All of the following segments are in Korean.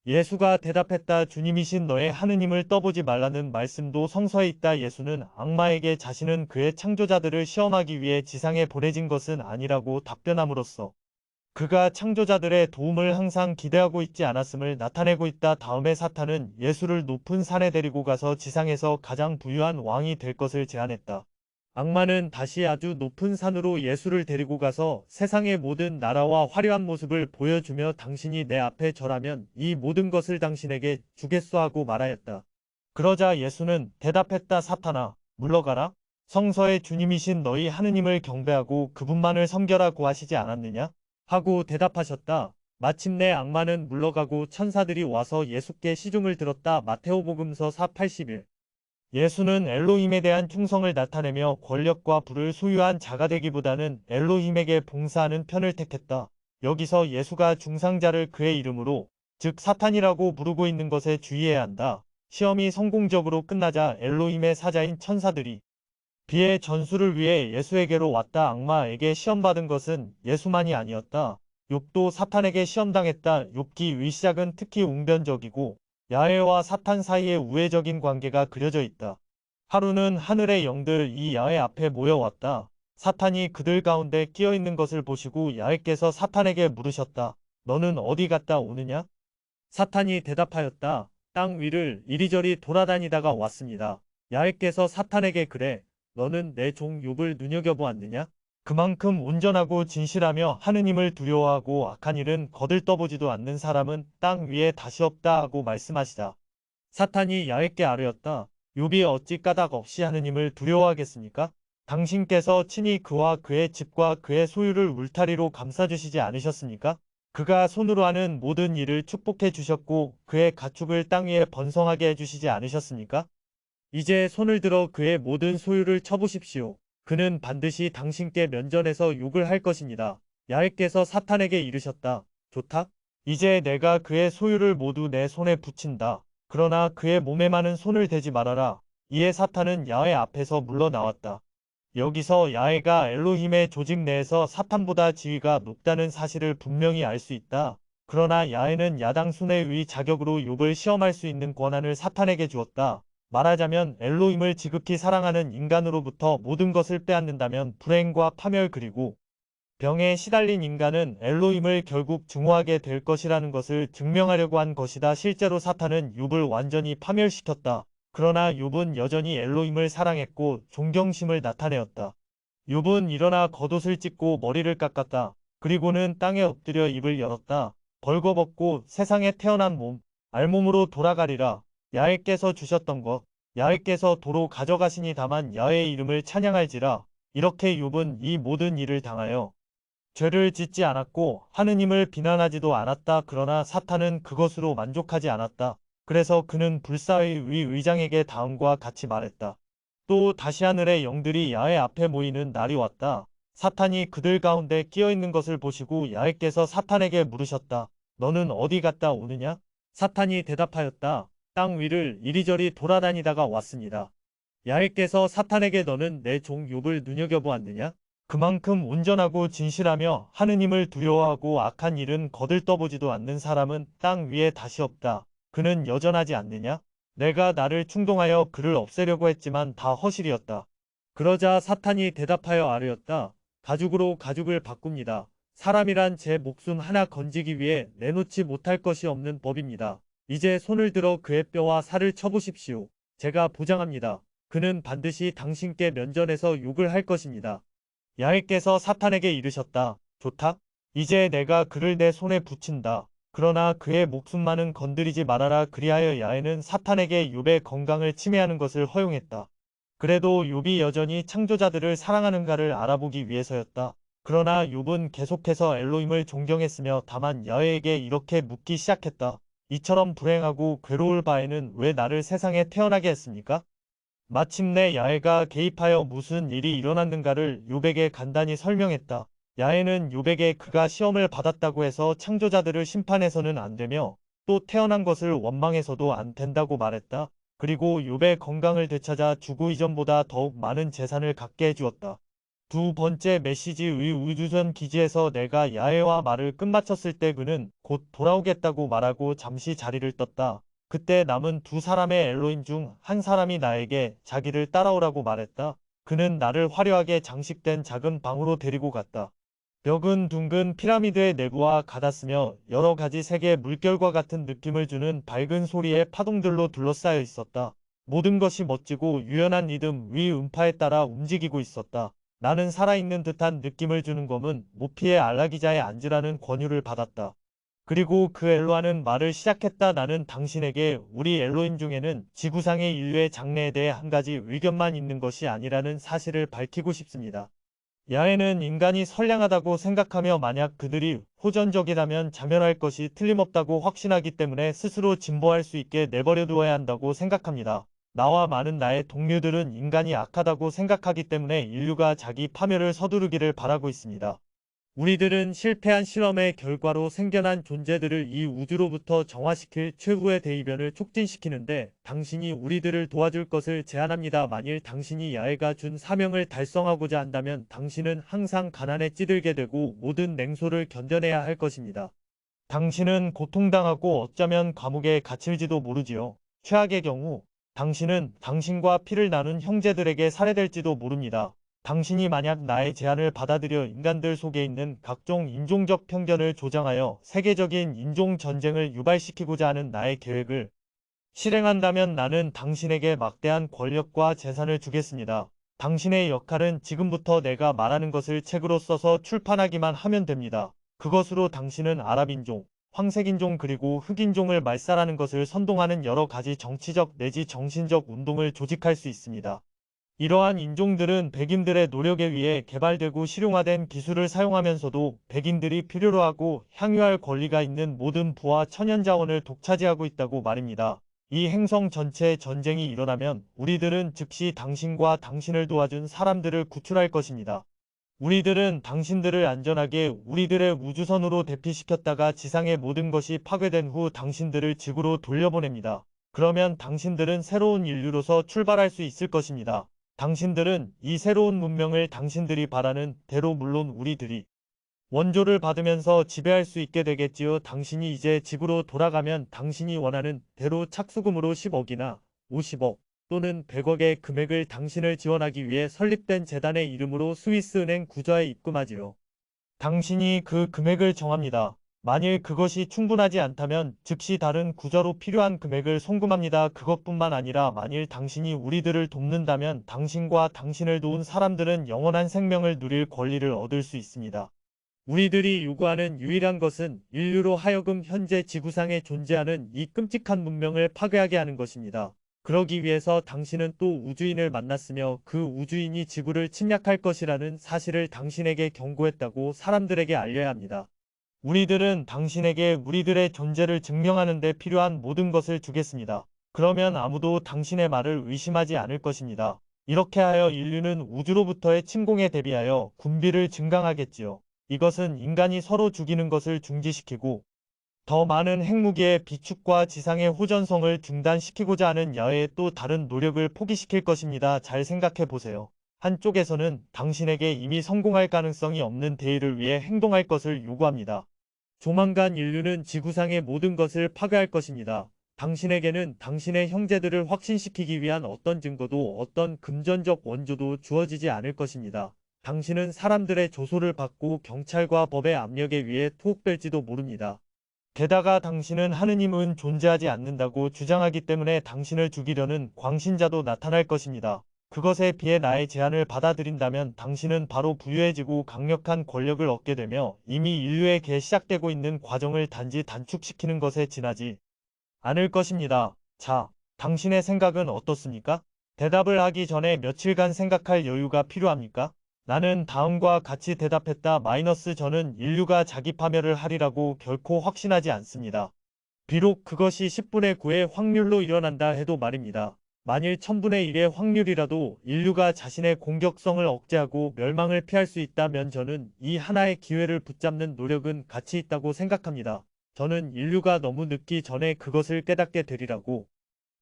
예수가 대답했다. 주님이신 너의 하느님을 떠보지 말라는 말씀도 성서에 있다. 예수는 악마에게 자신은 그의 창조자들을 시험하기 위해 지상에 보내진 것은 아니라고 답변함으로써 그가 창조자들의 도움을 항상 기대하고 있지 않았음을 나타내고 있다. 다음에 사탄은 예수를 높은 산에 데리고 가서 지상에서 가장 부유한 왕이 될 것을 제안했다. 악마는 다시 아주 높은 산으로 예수를 데리고 가서 세상의 모든 나라와 화려한 모습을 보여주며 당신이 내 앞에 절하면 이 모든 것을 당신에게 주겠소 하고 말하였다. 그러자 예수는 대답했다. 사탄아, 물러가라. 성서의 주님이신 너희 하느님을 경배하고 그분만을 섬겨라고 하시지 않았느냐? 하고 대답하셨다. 마침내 악마는 물러가고 천사들이 와서 예수께 시중을 들었다. 마테오복음서 4:81. 예수는 엘로힘에 대한 충성을 나타내며 권력과 부를 소유한 자가 되기보다는 엘로힘에게 봉사하는 편을 택했다. 여기서 예수가 중상자를 그의 이름으로, 즉 사탄이라고 부르고 있는 것에 주의해야 한다. 시험이 성공적으로 끝나자 엘로힘의 사자인 천사들이 비의 전수를 위해 예수에게로 왔다. 악마에게 시험받은 것은 예수만이 아니었다. 욥도 사탄에게 시험당했다. 욥기의 시작은 특히 웅변적이고 야훼와 사탄 사이의 우애적인 관계가 그려져 있다. 하루는 하늘의 영들 이 야훼 앞에 모여왔다. 사탄이 그들 가운데 끼어있는 것을 보시고 야훼께서 사탄에게 물으셨다. 너는 어디 갔다 오느냐? 사탄이 대답하였다. 땅 위를 이리저리 돌아다니다가 왔습니다. 야훼께서 사탄에게 그래. 너는 내 종 욥을 눈여겨보았느냐? 그만큼 온전하고 진실하며 하느님을 두려워하고 악한 일은 거들떠보지도 않는 사람은 땅 위에 다시 없다 하고 말씀하시다. 사탄이 야훼께 아뢰었다. 욥이 어찌 까닭 없이 하느님을 두려워하겠습니까? 당신께서 친히 그와 그의 집과 그의 소유를 울타리로 감싸주시지 않으셨습니까? 그가 손으로 하는 모든 일을 축복해 주셨고 그의 가축을 땅 위에 번성하게 해주시지 않으셨습니까? 이제 손을 들어 그의 모든 소유를 쳐보십시오. 그는 반드시 당신께 면전에서 욕을 할 것입니다. 야훼께서 사탄에게 이르셨다. 좋다. 이제 내가 그의 소유를 모두 내 손에 붙인다. 그러나 그의 몸에만은 손을 대지 말아라. 이에 사탄은 야훼 앞에서 물러나왔다. 여기서 야훼가 엘로힘의 조직 내에서 사탄보다 지위가 높다는 사실을 분명히 알 수 있다. 그러나 야훼는 야당 순회의 자격으로 욥을 시험할 수 있는 권한을 사탄에게 주었다. 말하자면 엘로힘을 지극히 사랑하는 인간으로부터 모든 것을 빼앗는다면 불행과 파멸 그리고 병에 시달린 인간은 엘로힘을 결국 증오하게 될 것이라는 것을 증명하려고 한 것이다. 실제로 사탄은 욥을 완전히 파멸시켰다. 그러나 욥은 여전히 엘로힘을 사랑했고 존경심을 나타내었다. 욥은 일어나 겉옷을 찢고 머리를 깎았다. 그리고는 땅에 엎드려 입을 열었다. 벌거벗고 세상에 태어난 몸, 알몸으로 돌아가리라. 야훼께서 주셨던 것, 야훼께서 도로 가져가시니 다만 야훼의 이름을 찬양할지라. 이렇게 욥은 이 모든 일을 당하여 죄를 짓지 않았고 하느님을 비난하지도 않았다. 그러나 사탄은 그것으로 만족하지 않았다. 그래서 그는 불사의 의장에게 다음과 같이 말했다. 또 다시 하늘의 영들이 야훼 앞에 모이는 날이 왔다. 사탄이 그들 가운데 끼어있는 것을 보시고 야훼께서 사탄에게 물으셨다. 너는 어디 갔다 오느냐? 사탄이 대답하였다. 땅 위를 이리저리 돌아다니다가 왔습니다. 야훼께서 사탄에게 너는 내 종 욥을 눈여겨보았느냐? 그만큼 온전하고 진실하며 하느님을 두려워하고 악한 일은 거들떠보지도 않는 사람은 땅 위에 다시 없다. 그는 여전하지 않느냐? 내가 나를 충동하여 그를 없애려고 했지만 다 허실이었다. 그러자 사탄이 대답하여 아뢰었다. 가죽으로 가죽을 바꿉니다. 사람이란 제 목숨 하나 건지기 위해 내놓지 못할 것이 없는 법입니다. 이제 손을 들어 그의 뼈와 살을 쳐보십시오. 제가 보장합니다. 그는 반드시 당신께 면전에서 욕을 할 것입니다. 야훼께서 사탄에게 이르셨다. 좋다. 이제 내가 그를 내 손에 붙인다. 그러나 그의 목숨만은 건드리지 말아라. 그리하여 야훼는 사탄에게 욥의 건강을 침해하는 것을 허용했다. 그래도 욥이 여전히 창조자들을 사랑하는가를 알아보기 위해서였다. 그러나 욥은 계속해서 엘로힘을 존경했으며 다만 야훼에게 이렇게 묻기 시작했다. 이처럼 불행하고 괴로울 바에는 왜 나를 세상에 태어나게 했습니까? 마침내 야훼가 개입하여 무슨 일이 일어났는가를 욥에게 간단히 설명했다. 야훼는 욥에게 그가 시험을 받았다고 해서 창조자들을 심판해서는 안 되며 또 태어난 것을 원망해서도 안 된다고 말했다. 그리고 욥의 건강을 되찾아 주고 이전보다 더욱 많은 재산을 갖게 해주었다. 두 번째 메시지의 우주선 기지에서 내가 야해와 말을 끝마쳤을 때 그는 곧 돌아오겠다고 말하고 잠시 자리를 떴다. 그때 남은 두 사람의 엘로힘 중 한 사람이 나에게 자기를 따라오라고 말했다. 그는 나를 화려하게 장식된 작은 방으로 데리고 갔다. 벽은 둥근 피라미드의 내부와 같았으며 여러 가지 색의 물결과 같은 느낌을 주는 밝은 소리의 파동들로 둘러싸여 있었다. 모든 것이 멋지고 유연한 리듬 위 음파에 따라 움직이고 있었다. 나는 살아있는 듯한 느낌을 주는 검은 모피의 안락의자에 앉으라는 권유를 받았다. 그리고 그 엘로아는 말을 시작했다. 나는 당신에게 우리 엘로힘 중에는 지구상의 인류의 장래에 대해 한 가지 의견만 있는 것이 아니라는 사실을 밝히고 싶습니다. 야훼는 인간이 선량하다고 생각하며 만약 그들이 호전적이라면 자멸할 것이 틀림없다고 확신하기 때문에 스스로 진보할 수 있게 내버려 두어야 한다고 생각합니다. 나와 많은 나의 동료들은 인간이 악하다고 생각하기 때문에 인류가 자기 파멸을 서두르기를 바라고 있습니다. 우리들은 실패한 실험의 결과로 생겨난 존재들을 이 우주로부터 정화시킬 최후의 대이변을 촉진시키는데 당신이 우리들을 도와줄 것을 제안합니다. 만일 당신이 야훼가 준 사명을 달성하고자 한다면 당신은 항상 가난에 찌들게 되고 모든 냉소를 견뎌내야 할 것입니다. 당신은 고통당하고 어쩌면 감옥에 갇힐지도 모르지요. 최악의 경우 당신은 당신과 피를 나눈 형제들에게 살해될지도 모릅니다. 당신이 만약 나의 제안을 받아들여 인간들 속에 있는 각종 인종적 편견을 조장하여 세계적인 인종 전쟁을 유발시키고자 하는 나의 계획을 실행한다면 나는 당신에게 막대한 권력과 재산을 주겠습니다. 당신의 역할은 지금부터 내가 말하는 것을 책으로 써서 출판하기만 하면 됩니다. 그것으로 당신은 아랍인종, 황색인종 그리고 흑인종을 말살하는 것을 선동하는 여러 가지 정치적 내지 정신적 운동을 조직할 수 있습니다. 이러한 인종들은 백인들의 노력에 의해 개발되고 실용화된 기술을 사용하면서도 백인들이 필요로 하고 향유할 권리가 있는 모든 부와 천연자원을 독차지하고 있다고 말입니다. 이 행성 전체에 전쟁이 일어나면 우리들은 즉시 당신과 당신을 도와준 사람들을 구출할 것입니다. 우리들은 당신들을 안전하게 우리들의 우주선으로 대피시켰다가 지상의 모든 것이 파괴된 후 당신들을 지구로 돌려보냅니다. 그러면 당신들은 새로운 인류로서 출발할 수 있을 것입니다. 당신들은 이 새로운 문명을 당신들이 바라는 대로 물론 우리들이 원조를 받으면서 지배할 수 있게 되겠지요. 당신이 이제 지구로 돌아가면 당신이 원하는 대로 착수금으로 10억이나 50억 또는 100억의 금액을 당신을 지원하기 위해 설립된 재단의 이름으로 스위스은행 구좌에 입금하지요. 당신이 그 금액을 정합니다. 만일 그것이 충분하지 않다면 즉시 다른 구좌로 필요한 금액을 송금합니다. 그것뿐만 아니라 만일 당신이 우리들을 돕는다면 당신과 당신을 도운 사람들은 영원한 생명을 누릴 권리를 얻을 수 있습니다. 우리들이 요구하는 유일한 것은 인류로 하여금 현재 지구상에 존재하는 이 끔찍한 문명을 파괴하게 하는 것입니다. 그러기 위해서 당신은 또 우주인을 만났으며 그 우주인이 지구를 침략할 것이라는 사실을 당신에게 경고했다고 사람들에게 알려야 합니다. 우리들은 당신에게 우리들의 존재를 증명하는 데 필요한 모든 것을 주겠습니다. 그러면 아무도 당신의 말을 의심하지 않을 것입니다. 이렇게 하여 인류는 우주로부터의 침공에 대비하여 군비를 증강하겠지요. 이것은 인간이 서로 죽이는 것을 중지시키고 더 많은 핵무기의 비축과 지상의 호전성을 중단시키고자 하는 야훼의 또 다른 노력을 포기시킬 것입니다. 잘 생각해 보세요. 한쪽에서는 당신에게 이미 성공할 가능성이 없는 대의를 위해 행동할 것을 요구합니다. 조만간 인류는 지구상의 모든 것을 파괴할 것입니다. 당신에게는 당신의 형제들을 확신시키기 위한 어떤 증거도 어떤 금전적 원조도 주어지지 않을 것입니다. 당신은 사람들의 조소를 받고 경찰과 법의 압력에 의해 투옥될지도 모릅니다. 게다가 당신은 하느님은 존재하지 않는다고 주장하기 때문에 당신을 죽이려는 광신자도 나타날 것입니다. 그것에 비해 나의 제안을 받아들인다면 당신은 바로 부유해지고 강력한 권력을 얻게 되며 이미 인류에게 시작되고 있는 과정을 단지 단축시키는 것에 지나지 않을 것입니다. 자, 당신의 생각은 어떻습니까? 대답을 하기 전에 며칠간 생각할 여유가 필요합니까? 나는 다음과 같이 대답했다. 저는 인류가 자기 파멸을 하리라고 결코 확신하지 않습니다. 비록 그것이 10분의 9의 확률로 일어난다 해도 말입니다. 만일 1000분의 1의 확률이라도 인류가 자신의 공격성을 억제하고 멸망을 피할 수 있다면 저는 이 하나의 기회를 붙잡는 노력은 가치 있다고 생각합니다. 저는 인류가 너무 늦기 전에 그것을 깨닫게 되리라고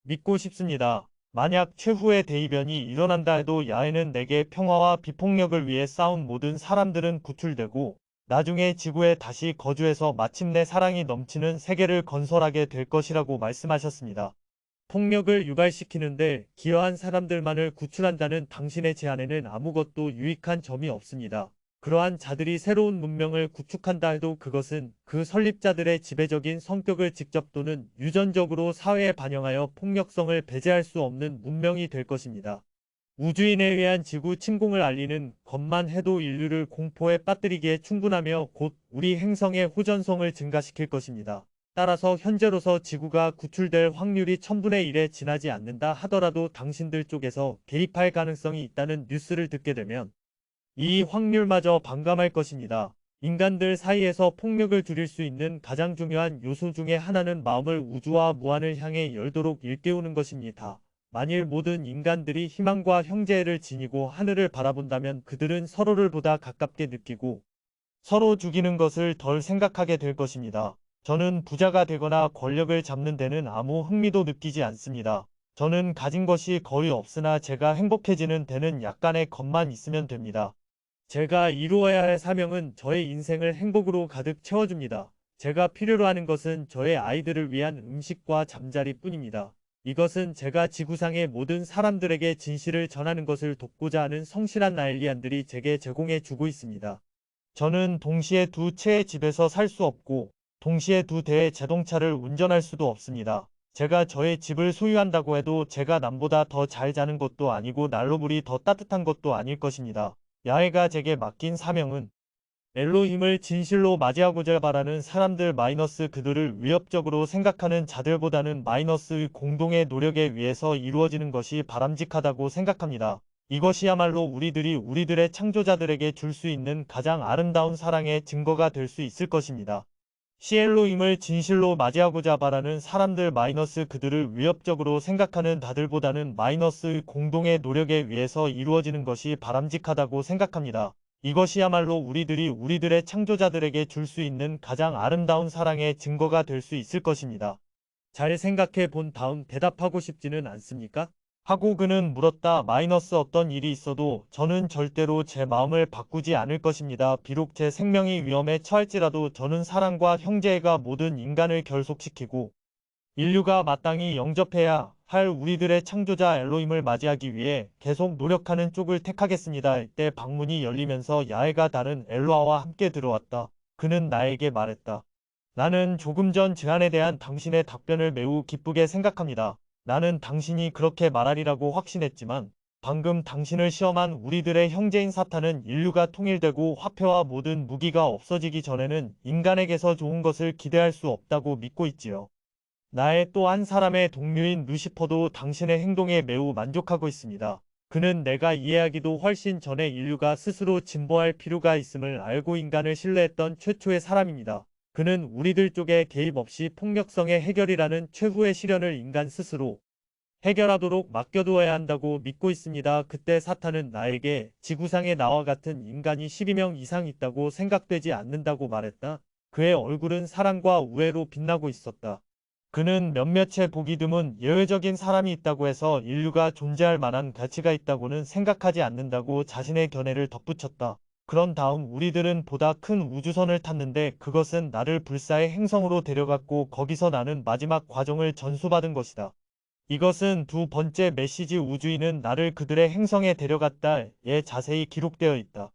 믿고 싶습니다. 만약 최후의 대이변이 일어난다 해도 야훼는 내게 평화와 비폭력을 위해 싸운 모든 사람들은 구출되고 나중에 지구에 다시 거주해서 마침내 사랑이 넘치는 세계를 건설하게 될 것이라고 말씀하셨습니다. 폭력을 유발시키는데 기여한 사람들만을 구출한다는 당신의 제안에는 아무것도 유익한 점이 없습니다. 그러한 자들이 새로운 문명을 구축한다 해도 그것은 그 설립자들의 지배적인 성격을 직접 또는 유전적으로 사회에 반영하여 폭력성을 배제할 수 없는 문명이 될 것입니다. 우주인에 의한 지구 침공을 알리는 것만 해도 인류를 공포에 빠뜨리기에 충분하며 곧 우리 행성의 호전성을 증가시킬 것입니다. 따라서 현재로서 지구가 구출될 확률이 1000분의 1에 지나지 않는다 하더라도 당신들 쪽에서 개입할 가능성이 있다는 뉴스를 듣게 되면 이 확률마저 반감할 것입니다. 인간들 사이에서 폭력을 줄일 수 있는 가장 중요한 요소 중에 하나는 마음을 우주와 무한을 향해 열도록 일깨우는 것입니다. 만일 모든 인간들이 희망과 형제를 지니고 하늘을 바라본다면 그들은 서로를 보다 가깝게 느끼고 서로 죽이는 것을 덜 생각하게 될 것입니다. 저는 부자가 되거나 권력을 잡는 데는 아무 흥미도 느끼지 않습니다. 저는 가진 것이 거의 없으나 제가 행복해지는 데는 약간의 것만 있으면 됩니다. 제가 이루어야 할 사명은 저의 인생을 행복으로 가득 채워줍니다. 제가 필요로 하는 것은 저의 아이들을 위한 음식과 잠자리 뿐입니다. 이것은 제가 지구상의 모든 사람들에게 진실을 전하는 것을 돕고자 하는 성실한 나일리안들이 제게 제공해 주고 있습니다. 저는 동시에 두 채의 집에서 살 수 없고 동시에 두 대의 자동차를 운전할 수도 없습니다. 제가 저의 집을 소유한다고 해도 제가 남보다 더 잘 자는 것도 아니고 난로 불이 더 따뜻한 것도 아닐 것입니다. 야훼가 제게 맡긴 사명은 엘로힘을 진실로 맞이하고자 바라는 사람들 마이너스 그들을 위협적으로 생각하는 자들보다는 마이너스의 공동의 노력에 의해서 이루어지는 것이 바람직하다고 생각합니다. 이것이야말로 우리들이 우리들의 창조자들에게 줄 수 있는 가장 아름다운 사랑의 증거가 될 수 있을 것입니다. 시엘로임을 진실로 맞이하고자 바라는 사람들 마이너스 그들을 위협적으로 생각하는 다들보다는 마이너스의 공동의 노력에 의해서 이루어지는 것이 바람직하다고 생각합니다. 이것이야말로 우리들이 우리들의 창조자들에게 줄 수 있는 가장 아름다운 사랑의 증거가 될 수 있을 것입니다. 잘 생각해 본 다음 대답하고 싶지는 않습니까? 하고 그는 물었다. 마이너스 어떤 일이 있어도 저는 절대로 제 마음을 바꾸지 않을 것입니다. 비록 제 생명이 위험에 처할지라도 저는 사랑과 형제애가 모든 인간을 결속시키고 인류가 마땅히 영접해야 할 우리들의 창조자 엘로힘을 맞이하기 위해 계속 노력하는 쪽을 택하겠습니다. 이때 방문이 열리면서 야훼가 다른 엘로아와 함께 들어왔다. 그는 나에게 말했다. 나는 조금 전 제안에 대한 당신의 답변을 매우 기쁘게 생각합니다. 나는 당신이 그렇게 말하리라고 확신했지만 방금 당신을 시험한 우리들의 형제인 사탄은 인류가 통일되고 화폐와 모든 무기가 없어지기 전에는 인간에게서 좋은 것을 기대할 수 없다고 믿고 있지요. 나의 또 한 사람의 동료인 루시퍼도 당신의 행동에 매우 만족하고 있습니다. 그는 내가 이해하기도 훨씬 전에 인류가 스스로 진보할 필요가 있음을 알고 인간을 신뢰했던 최초의 사람입니다. 그는 우리들 쪽에 개입 없이 폭력성의 해결이라는 최후의 시련을 인간 스스로 해결하도록 맡겨두어야 한다고 믿고 있습니다. 그때 사탄은 나에게 지구상에 나와 같은 인간이 12명 이상 있다고 생각되지 않는다고 말했다. 그의 얼굴은 사랑과 우애로 빛나고 있었다. 그는 몇몇의 보기 드문 예외적인 사람이 있다고 해서 인류가 존재할 만한 가치가 있다고는 생각하지 않는다고 자신의 견해를 덧붙였다. 그런 다음 우리들은 보다 큰 우주선을 탔는데 그것은 나를 불사의 행성으로 데려갔고 거기서 나는 마지막 과정을 전수받은 것이다. 이것은 두 번째 메시지 우주인은 나를 그들의 행성에 데려갔다에 자세히 기록되어 있다.